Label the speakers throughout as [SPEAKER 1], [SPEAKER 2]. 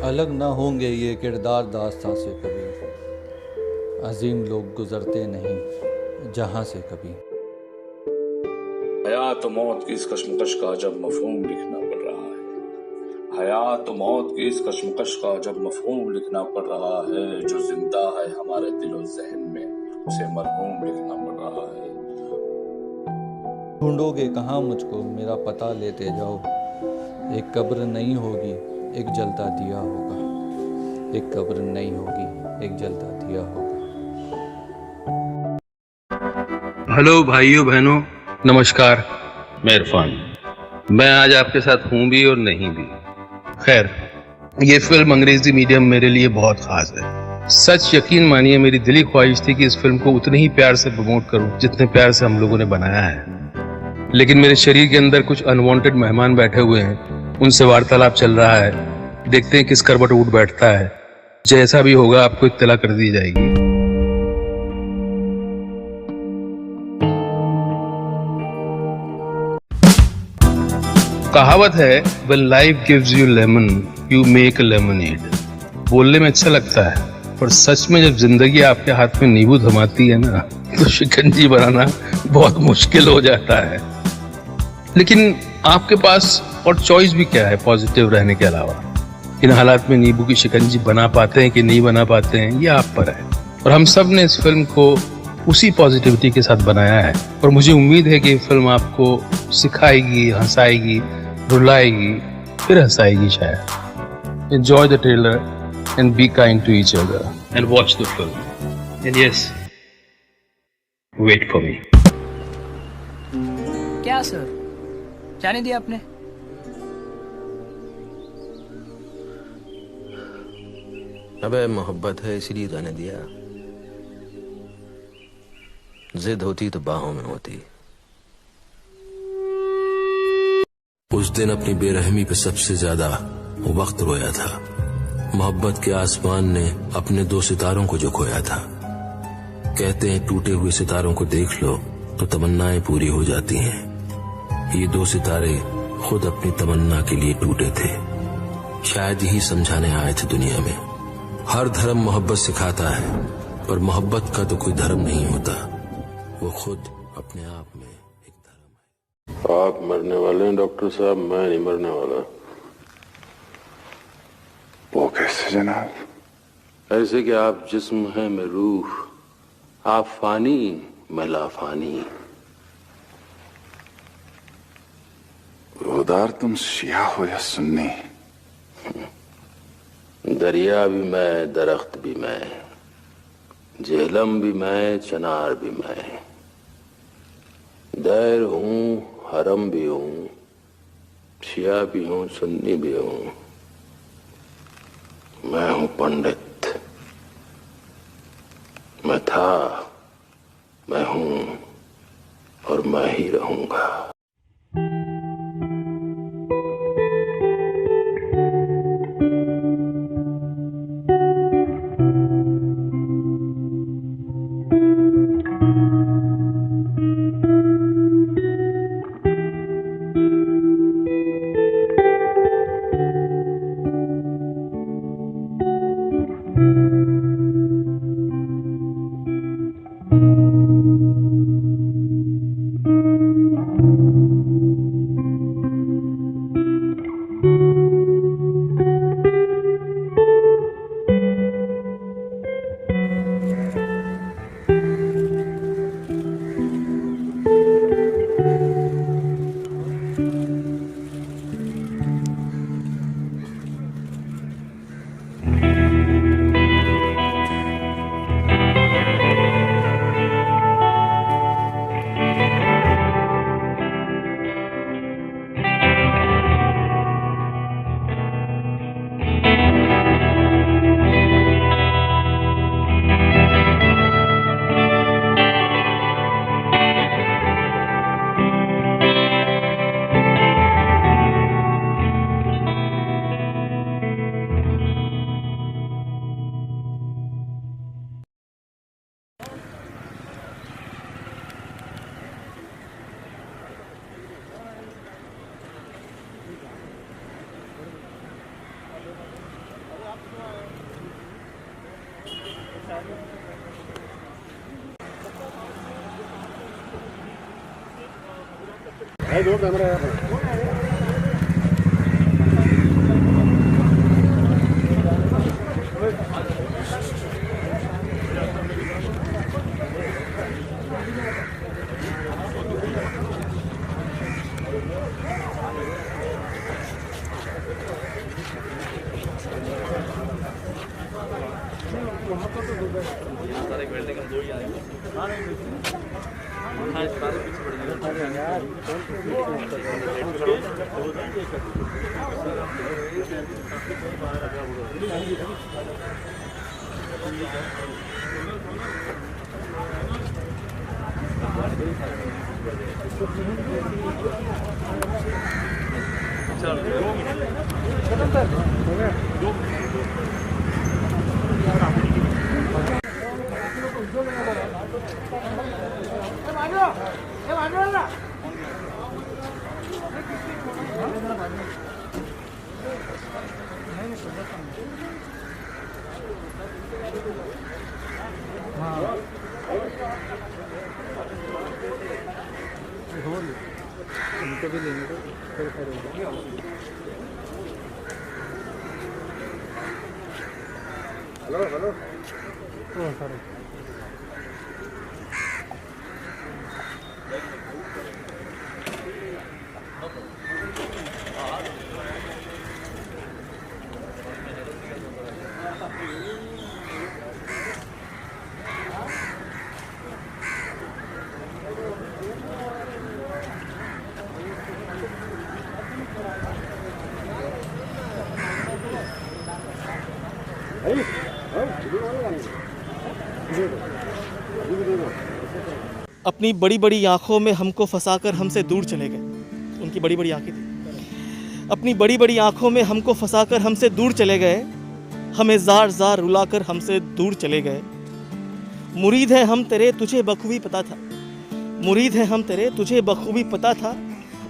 [SPEAKER 1] अलग ना होंगे ये किरदार दास्तां से कभी, अजीम लोग गुजरते नहीं जहां से कभी।
[SPEAKER 2] हयात मौत की इस कशमकश का जब मफहूम लिखना पड़ रहा है, हयात मौत की इस कशमकश का जब मफहूम लिखना पड़ रहा है, जो जिंदा है हमारे दिलो ज़हन में उसे मरहूम लिखना पड़ रहा है।
[SPEAKER 1] ढूंढोगे कहाँ मुझको मेरा पता लेते जाओ, एक कब्र नहीं होगी एक जलता दिया होगा, एक कब्र नहीं होगी एक जलता दिया होगा।
[SPEAKER 3] हेलो भाइयों बहनों, नमस्कार। मैं इरफान। मैं आज आपके साथ हूं भी और नहीं भी। खैर, ये फिल्म अंग्रेजी मीडियम मेरे लिए बहुत खास है। सच यकीन मानिए, मेरी दिली ख्वाहिश थी कि इस फिल्म को उतने ही प्यार से प्रमोट करूं जितने प्यार से हम लोगों ने बनाया है। लेकिन मेरे शरीर के अंदर कुछ अनवांटेड मेहमान बैठे हुए हैं, उनसे वार्तालाप चल रहा है। देखते हैं किस करवट उठ बैठता है। जैसा भी होगा आपको इत्तला कर दी जाएगी। कहावत है, when life gives you lemon, you make a lemonade। बोलने में अच्छा लगता है, पर सच में जब जिंदगी आपके हाथ में नींबू थमाती है ना, तो शिकंजी बनाना बहुत मुश्किल हो जाता है। लेकिन आपके पास और चॉइस भी क्या है पॉजिटिव रहने के अलावा? इन हालात में नींबू की शिकंजी बना पाते हैं कि नहीं बना पाते हैं, ये आप पर है। और हम सब ने इस फिल्म को उसी पॉजिटिविटी के साथ बनाया है, और मुझे उम्मीद है कि ये फिल्म आपको सिखाएगी, हंसाएगी, रुलाएगी, फिर हंसाएगी शायद। Enjoy the trailer and be kind to each other and watch the film. And yes, wait for me.
[SPEAKER 4] क्या सर, जाने दिया आपने?
[SPEAKER 5] अबे मोहब्बत है इसलिए जाने दिया। जिद होती तो बाहों में होती। उस दिन अपनी बेरहमी पे सबसे ज्यादा वक्त रोया था। मोहब्बत के आसमान ने अपने दो सितारों को जो खोया था। कहते हैं टूटे हुए सितारों को देख लो तो तमन्नाएं पूरी हो जाती हैं। ये दो सितारे खुद अपनी तमन्ना के लिए टूटे थे। शायद यही समझाने आए थे दुनिया में। हर धर्म मोहब्बत सिखाता है, पर मोहब्बत का तो कोई धर्म नहीं होता, वो खुद अपने आप में एक धर्म है।
[SPEAKER 6] आप मरने वाले हैं डॉक्टर साहब, मैं नहीं मरने वाला।
[SPEAKER 7] वो कैसे जनाब?
[SPEAKER 6] ऐसे कि आप जिस्म हैं मैं रूह, आप फानी मैं लाफानी।
[SPEAKER 7] रोदार तुम शिया हो या सुन्नी?
[SPEAKER 6] दरिया भी मैं, दरख्त भी मैं, जेहलम भी मैं, चनार भी मैं, दैर हूं, हरम भी हूं, शिया भी हूं, सुन्नी भी हूं। मैं हूं पंडित, मैं था, मैं हूं और मैं ही रहूंगा।
[SPEAKER 8] अपनी बड़ी बड़ी आँखों में हमको फंसाकर हमसे दूर चले गए। उनकी बड़ी बड़ी आँखें थी। अपनी बड़ी बड़ी आँखों में हमको फंसाकर हमसे दूर चले गए, हमें जार जार रुलाकर हमसे दूर चले गए। मुरीद है हम तेरे तुझे बखूबी पता था, मुरीद है हम तेरे तुझे बखूबी पता था,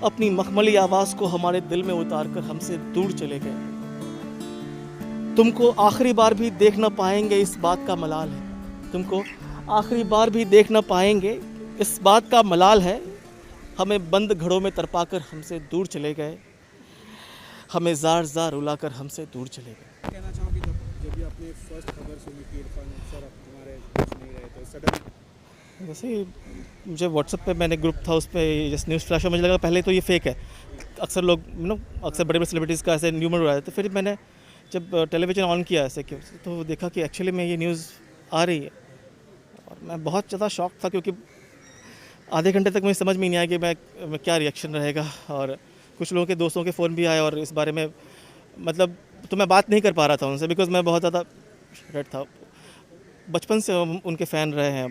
[SPEAKER 8] अपनी मखमली आवाज़ को हमारे दिल में उतार कर हमसे दूर चले गए। तुमको आखिरी बार भी देख न पाएंगे इस बात का मलाल है, तुमको आखिरी बार भी देख न पाएंगे इस बात का मलाल है, हमें बंद घड़ों में तरपाकर हमसे दूर चले गए, हमें जार जार रुलाकर हमसे दूर चले गए।
[SPEAKER 9] कहना चाहूँगी जब भी आपने फर्स्ट खबर सुनी कि इरफान सर अब तुम्हारे कुछ नहीं रहे तो सडन
[SPEAKER 8] वैसे ही मुझे व्हाट्सएप पे मैंने ग्रुप था, उस पर जैसे न्यूज़ फ्लैश, मुझे लगा पहले तो ये फेक है। अक्सर लोग अक्सर बड़े बड़े सेलिब्रिटीज़ का ऐसे न्यूमर हो रहा है, तो फिर मैंने जब टेलीविज़न ऑन किया ऐसे क्यों, तो देखा कि एक्चुअली में ये न्यूज़ आ रही है। और मैं बहुत ज़्यादा शॉक था, क्योंकि आधे घंटे तक मुझे समझ में नहीं आया कि मैं क्या रिएक्शन रहेगा। और कुछ लोगों के दोस्तों के फ़ोन भी आए और इस बारे में मतलब तो मैं बात नहीं कर पा रहा था उनसे, बिकॉज़ मैं बहुत ज़्यादा रेड था। बचपन से उनके फ़ैन रहे हैं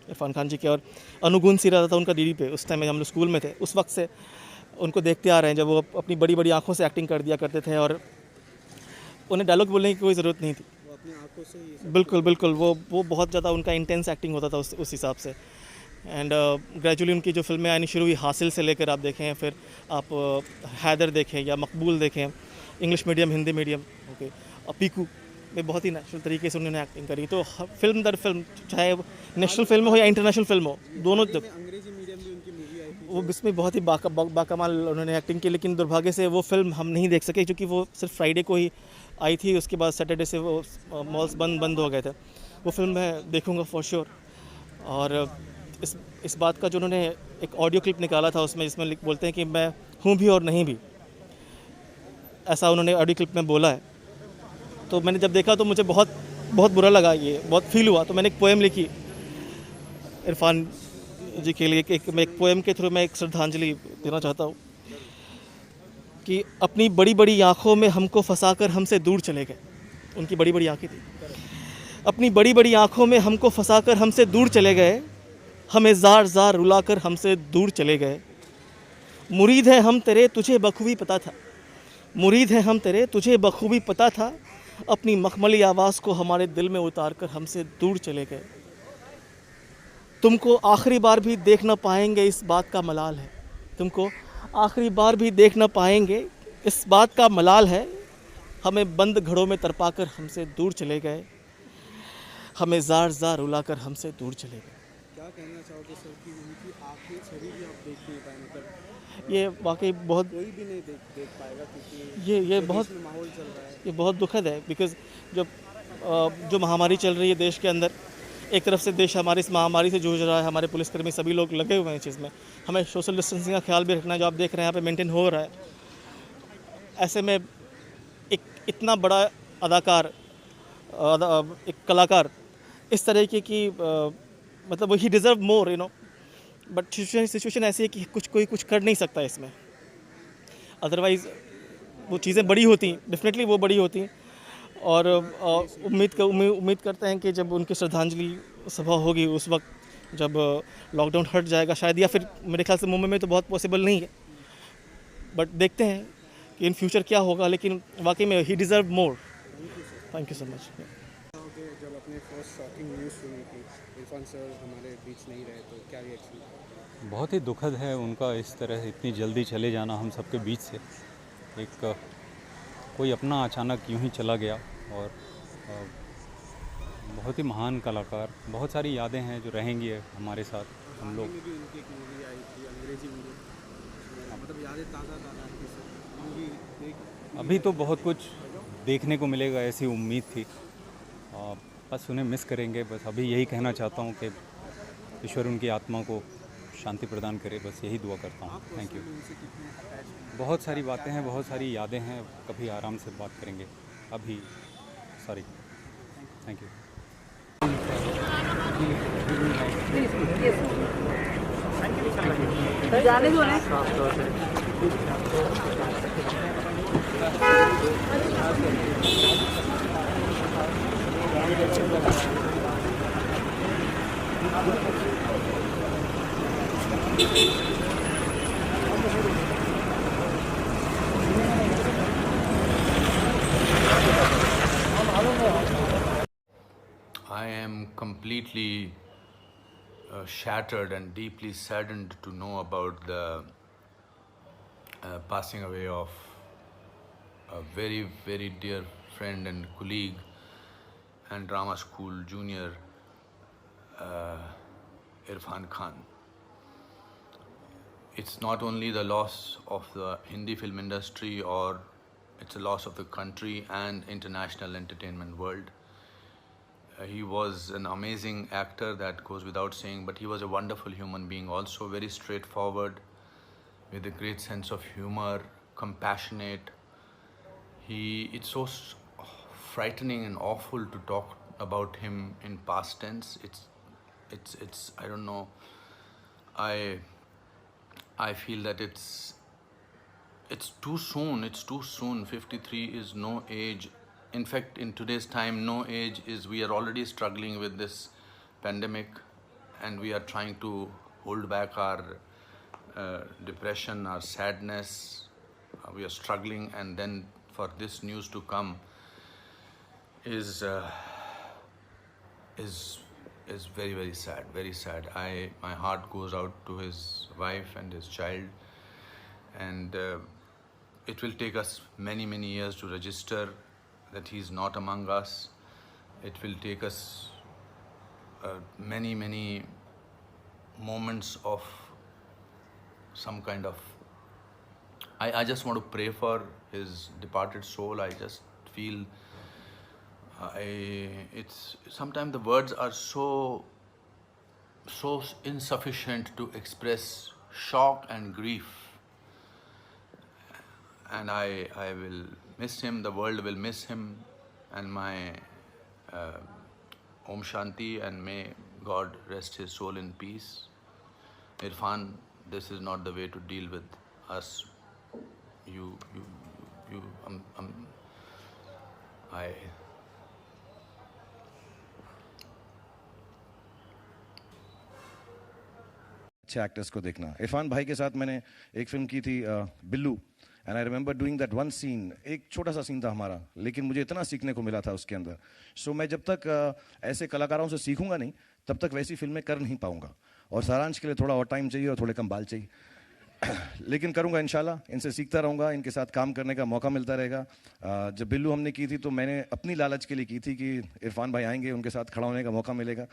[SPEAKER 8] इरफान खान जी के, और अनुगुण सी रहा था उनका डीडी पे। उस टाइम में हम लोग स्कूल में थे, उस वक्त से उनको देखते आ रहे हैं, जब वो अपनी बड़ी बड़ी आँखों से एक्टिंग कर दिया करते थे और उन्हें डायलॉग बोलने की कोई ज़रूरत नहीं थी।
[SPEAKER 9] वो अपनी आंखों से ही
[SPEAKER 8] बिल्कुल बिल्कुल, वो बहुत ज़्यादा उनका इंटेंस एक्टिंग होता था उस हिसाब से। एंड ग्रेजुअली उनकी जो फिल्में आनी शुरू हुई, हासिल से लेकर आप देखें, फिर आप हैदर देखें या मकबूल देखें, English medium Hindi medium, okay, और पीकू में बहुत ही नेचुरल तरीके से उन्होंने एक्टिंग करी। तो फिल्म दर फिल्म, चाहे वो नेशनल फिल्म हो या इंटरनेशनल फिल्म हो, दोनों
[SPEAKER 9] अंग्रेजी मीडियम भी उनकी मूवी आई थी,
[SPEAKER 8] वो इसमें बहुत ही बाकमाल उन्होंने एक्टिंग की। लेकिन दुर्भाग्य से वो फिल्म हम नहीं देख सके, क्योंकि वो सिर्फ फ्राइडे को ही आई थी, उसके बाद सैटरडे से वो मॉल्स बंद हो गए थे। वो फिल्म मैं देखूंगा फॉर श्योर। और इस बात का जो उन्होंने एक ऑडियो क्लिप निकाला था उसमें, जिसमें बोलते हैं कि मैं हूँ भी और नहीं भी, ऐसा उन्होंने ऑडियो क्लिप में बोला है। तो मैंने जब देखा तो मुझे बहुत बहुत बुरा लगा, ये बहुत फील हुआ। तो मैंने एक पोएम लिखी इरफान जी के लिए। मैं एक पोएम के थ्रू मैं एक श्रद्धांजलि देना चाहता हूँ कि अपनी बड़ी बड़ी आँखों में हमको फंसाकर हमसे दूर चले गए। उनकी बड़ी बड़ी आँखें थी। अपनी बड़ी बड़ी आँखों में हमको फंसाकर हमसे दूर चले गए, हमें जार जार रुलाकर हमसे दूर चले गए। मुरीद है हम तेरे तुझे बखूबी पता था, मुरीद है हम तेरे तुझे बखूबी पता था, अपनी मखमली आवाज़ को हमारे दिल में उतार कर हमसे दूर चले गए। तुमको आखिरी बार भी देख न पाएंगे इस बात का मलाल है, तुमको आखिरी बार भी देख न पाएंगे इस बात का मलाल है, हमें बंद घड़ों में तरपाकर हमसे दूर चले गए, हमें जार जार रुलाकर हमसे दूर चले गए।
[SPEAKER 9] क्या कहना चाहोगे सर कि उनकी आखिरी छवि भी आप देख नहीं पाए, मतलब
[SPEAKER 8] ये वाकई बहुत
[SPEAKER 9] कोई भी नहीं देख पाएगा क्योंकि
[SPEAKER 8] ये
[SPEAKER 9] जो
[SPEAKER 8] बहुत
[SPEAKER 9] देश में माहौल चल रहा है।
[SPEAKER 8] ये बहुत दुखद है बिकॉज़ जो महामारी चल रही है देश के अंदर, एक तरफ से देश हमारी इस महामारी से जूझ रहा है, हमारे पुलिसकर्मी सभी लोग लगे हुए हैं इस चीज़ में। हमें सोशल डिस्टेंसिंग का ख्याल भी रखना है, जो आप देख रहे हैं यहाँ पे मेंटेन हो रहा है। ऐसे में एक इतना बड़ा अदाकार एक कलाकार इस तरीके की मतलब ही deserve more you know, but situation ऐसी है कि कोई कुछ कर नहीं सकता इसमें। अदरवाइज़ वो चीज़ें बड़ी होती, डेफिनेटली वो बड़ी होती। और उम्मीद करते हैं कि जब उनकी श्रद्धांजलि सभा होगी उस वक्त जब लॉकडाउन हट जाएगा शायद, या फिर मेरे ख्याल से मुंबई में तो बहुत पॉसिबल नहीं है, बट देखते हैं कि इन फ्यूचर क्या होगा। लेकिन वाकई में ही deserve more. Thank you so much.
[SPEAKER 9] जब अपने फर्स्ट शॉकिंग न्यूज़ सुनी कि इरफान सर हमारे बीच नहीं रहे तो क्या रिएक्शन था?
[SPEAKER 10] बहुत ही दुखद है उनका इस तरह इतनी जल्दी चले जाना हम सबके बीच से। एक कोई अपना अचानक यूं ही चला गया और बहुत ही महान कलाकार। बहुत सारी यादें हैं जो रहेंगी हमारे साथ। हम लोग
[SPEAKER 9] भी उनकी एक मूवी आई थी, अंग्रेजी मूवी, मतलब यादें ताज़ा मूवी देख।
[SPEAKER 10] अभी तो बहुत कुछ देखने को मिलेगा ऐसी उम्मीद थी। बस उन्हें मिस करेंगे। बस अभी यही कहना चाहता हूँ कि ईश्वर उनकी आत्मा को शांति प्रदान करे, बस यही दुआ करता हूँ। Thank you. बहुत सारी बातें हैं, बहुत सारी यादें हैं, कभी आराम से बात करेंगे। अभी सॉरी। Thank you.
[SPEAKER 11] जाने दो ना।
[SPEAKER 5] I am completely shattered and deeply saddened to know about the passing away of a very, very dear friend and colleague and drama school junior, Irfan Khan. It's not only the loss of the Hindi film industry, or it's a loss of the country and international entertainment world. He was an amazing actor, that goes without saying, but he was a wonderful human being also, very straightforward, with a great sense of humor, compassionate. It's so frightening and awful to talk about him in past tense. It's I don't know. I feel that it's too soon. It's too soon. 53 is no age. In fact, in today's time, no age is. We are already struggling with this pandemic, and we are trying to hold back our depression, our sadness. We are struggling, and then for this news to come is very, very sad. Very sad. My heart goes out to his wife and his child, and it will take us many, many years to register that he is not among us. It will take us many, many moments of some kind of. I just want to pray for his departed soul. I just feel it's sometimes the words are so insufficient to express shock and grief. And I will miss him, the world will miss him, and my Om Shanti, and may God rest his soul in peace. Irfan, this is not the way to deal with us.
[SPEAKER 12] अच्छे actors को देखना। इरफान भाई के साथ मैंने एक film की थी Billu, and I remember doing that one scene. एक छोटा सा सीन था हमारा, लेकिन मुझे इतना सीखने को मिला था उसके अंदर। सो मैं जब तक ऐसे कलाकारों से सीखूंगा नहीं, तब तक वैसी फिल्में कर नहीं पाऊंगा। और सारांश के लिए थोड़ा और टाइम चाहिए और थोड़े कम बाल चाहिए, लेकिन करूंगा इंशाल्लाह। इनसे सीखता रहूंगा, इनके साथ काम करने का मौका मिलता रहेगा। जब बिल्लू हमने की थी तो मैंने अपनी लालच के लिए की थी कि इरफान भाई आएंगे, उनके साथ खड़ा होने का मौका मिलेगा।